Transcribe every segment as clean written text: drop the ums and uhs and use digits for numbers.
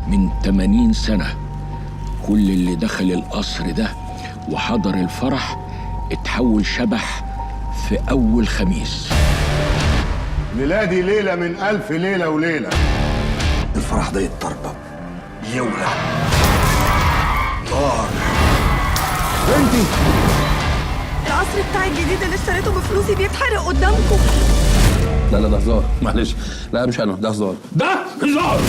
من 80 سنة كل اللي دخل القصر ده وحضر الفرح اتحول شبح في أول خميس. ميلادي ليلة من 1000 ليلة وليلة. الفرح ده يتطربق يولع نار. بنتي القصر بتاعي الجديد اللي اشتريته بفلوسي بيتحرق قدامكم. لا ده هزار، معلش. لا مش انا، ده هزار. ده هزار.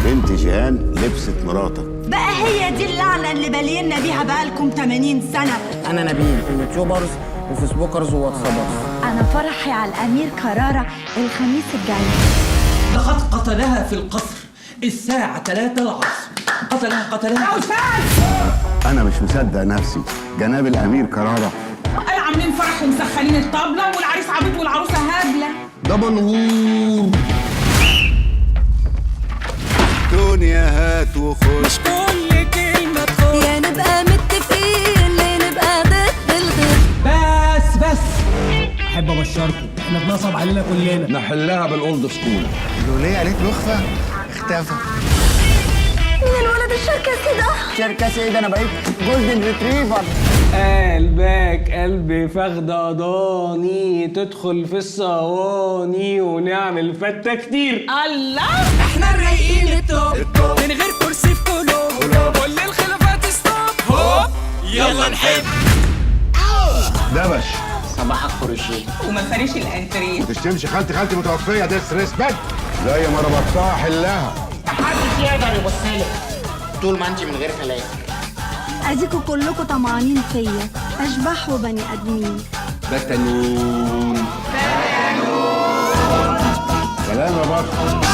بنت جيهان لبست مراتك. بقى هي دي اللعنة اللي بالينا بيها بقالكم 80 سنة. أنا نبيل، يوتيوبرز وفيسبوكرز وواتسابرز. أنا فرحي على الأمير كرارة الخميس الجاي. لقد قتلها في القصر الساعة 3 العصر. قتلها يا أستاذ! أنا مش مصدق نفسي، جناب الأمير كرارة. قال عاملين فرح ومسخنين الطبلة والعريس عبيط والعروسة هابلة. ده منهور. دنيا هات وخد. مش كل كلمة تخد. يا نبقى متفقين يا نبقى ضد الغد. بس أحب أبشركم، إحنا اتنصب علينا كلنا. نحلها بالاولد سكول. لولية قالت له اخفى اختفى. مين الولد الشركسي ده؟ شركة إيه ده؟ أنا بقيت جولدن ريتريفر. قلبك قلبي فخداني تدخل في الصواني ونعمل فتة كتير. الله احنا الرايقين التوب من غير كرسي في قلوب كل الخلافات ستوب هوب يلا نحب. دبش. صباحك خرشين. وما فريش الانتريه. ما تشتمش خالتي متوفية، ديس ريسبكت. زي ما ربطتها حلها. محدش يقدر يبصلك طول ما أنت من غير كلام. أديكوا كلكوا طمعانين فيا، أشباح وبني آدمين. ده تنون. سلام يا بطل.